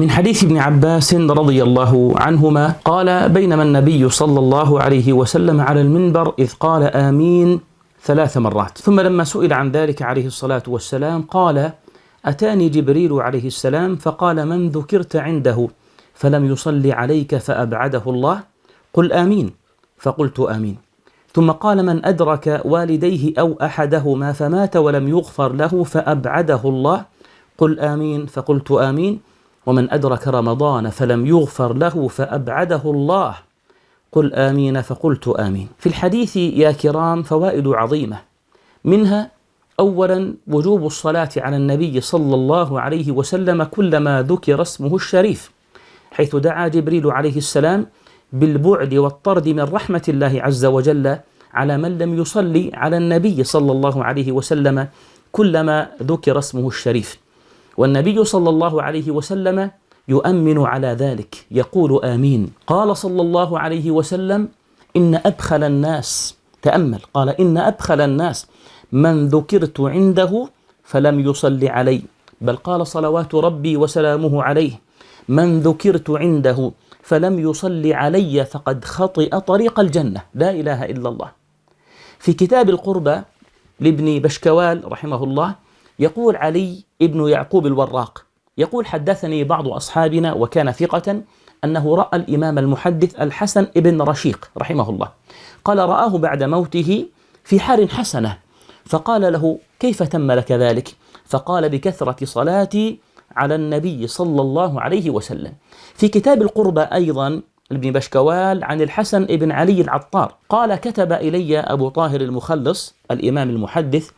من حديث ابن عباس رضي الله عنهما قال: بينما النبي صلى الله عليه وسلم على المنبر إذ قال آمين 3 مرات، ثم لما سئل عن ذلك عليه الصلاة والسلام قال: أتاني جبريل عليه السلام فقال: من ذكرت عنده فلم يصلي عليك فأبعده الله؟ قل آمين. فقلت آمين. ثم قال: من أدرك والديه أو أحدهما فمات ولم يغفر له فأبعده الله؟ قل آمين. فقلت آمين. ومن أدرك رمضان فلم يغفر له فأبعده الله؟ قل آمين. فقلت آمين. في الحديث يا كرام فوائد عظيمة، منها أولا وجوب الصلاة على النبي صلى الله عليه وسلم كلما ذكر اسمه الشريف، حيث دعا جبريل عليه السلام بالبعد والطرد من رحمة الله عز وجل على من لم يصلي على النبي صلى الله عليه وسلم كلما ذكر اسمه الشريف. والنبي صلى الله عليه وسلم يؤمن على ذلك، يقول آمين. قال صلى الله عليه وسلم: إن أبخل الناس، تأمل، قال: إن أبخل الناس من ذكرت عنده فلم يصلي علي، بل قال صلوات ربي وسلامه عليه: من ذكرت عنده فلم يصلي علي فقد خطئ طريق الجنة، لا إله إلا الله. في كتاب القربى لابن بشكوال رحمه الله يقول علي ابن يعقوب الوراق يقول: حدثني بعض أصحابنا وكان ثقة أنه رأى الإمام المحدث الحسن ابن رشيق رحمه الله، قال: رآه بعد موته في حال حسنة، فقال له: كيف تم لك ذلك؟ فقال: بكثرة صلاتي على النبي صلى الله عليه وسلم. في كتاب القربى أيضا لابن بشكوال عن الحسن ابن علي العطار قال: كتب إلي أبو طاهر المخلص الإمام المحدث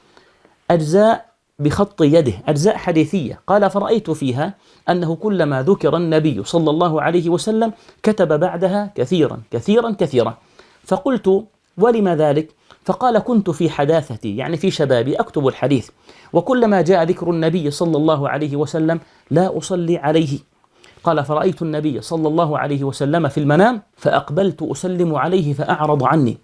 أجزاء بخط يده، أجزاء حديثية، قال: فرأيت فيها أنه كلما ذكر النبي صلى الله عليه وسلم كتب بعدها كثيرا كثيرا كثيرا. فقلت: ولم ذلك؟ فقال: كنت في حداثتي، يعني في شبابي، أكتب الحديث، وكلما جاء ذكر النبي صلى الله عليه وسلم لا أصلي عليه. قال: فرأيت النبي صلى الله عليه وسلم في المنام فأقبلت أسلم عليه فأعرض عني،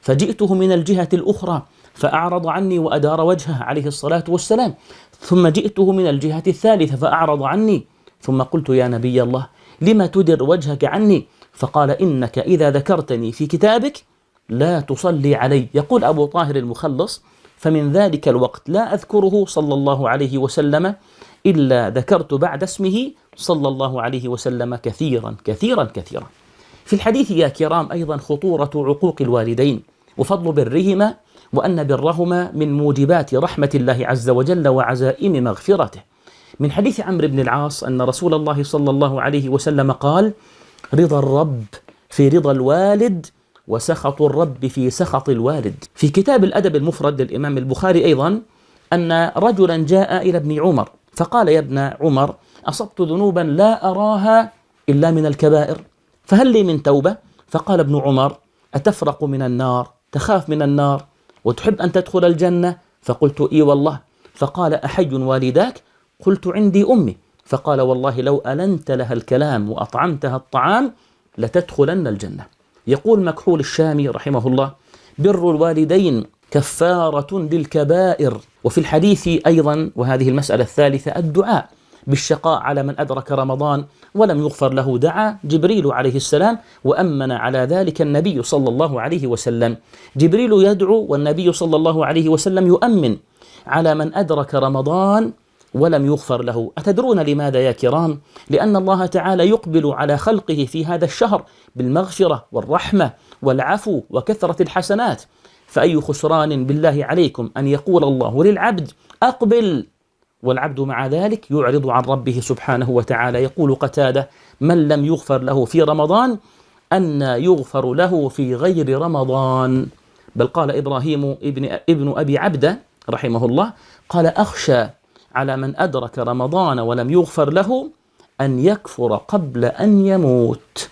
فجئته من الجهة الأخرى فأعرض عني وأدار وجهه عليه الصلاة والسلام، ثم جئته من الجهة الثالثة فأعرض عني، ثم قلت: يا نبي الله، لما تدر وجهك عني؟ فقال: إنك إذا ذكرتني في كتابك لا تصلي علي. يقول أبو طاهر المخلص: فمن ذلك الوقت لا أذكره صلى الله عليه وسلم إلا ذكرت بعد اسمه صلى الله عليه وسلم كثيرا كثيرا كثيرا. في الحديث يا كرام أيضا خطورة عقوق الوالدين وفضل برهما، وأن برهما من موجبات رحمة الله عز وجل وعزائم مغفرته. من حديث عمرو بن العاص أن رسول الله صلى الله عليه وسلم قال: رضا الرب في رضا الوالد وسخط الرب في سخط الوالد. في كتاب الأدب المفرد للإمام البخاري أيضا أن رجلا جاء إلى ابن عمر فقال: يا ابن عمر، أصبت ذنوبا لا أراها إلا من الكبائر، فهل لي من توبة؟ فقال ابن عمر: أتفرق من النار، تخاف من النار وتحب أن تدخل الجنة؟ فقلت: إي والله. فقال: أحي والداك؟ قلت: عندي أمي. فقال: والله لو ألنت لها الكلام وأطعمتها الطعام لتدخلن الجنة. يقول مكحول الشامي رحمه الله: بر الوالدين كفارة للكبائر. وفي الحديث أيضا، وهذه المسألة الثالثة، الدعاء بالشقاء على من أدرك رمضان ولم يغفر له، دعا جبريل عليه السلام وأمن على ذلك النبي صلى الله عليه وسلم. جبريل يدعو والنبي صلى الله عليه وسلم يؤمن على من أدرك رمضان ولم يغفر له. أتدرون لماذا يا كرام؟ لأن الله تعالى يقبل على خلقه في هذا الشهر بالمغفرة والرحمة والعفو وكثرة الحسنات، فأي خسران بالله عليكم أن يقول الله للعبد: أقبل، والعبد مع ذلك يعرض عن ربه سبحانه وتعالى. يقول قتادة: من لم يغفر له في رمضان أن يغفر له في غير رمضان. بل قال إبراهيم ابن أبي عبدة رحمه الله: قال: أخشى على من أدرك رمضان ولم يغفر له أن يكفر قبل أن يموت.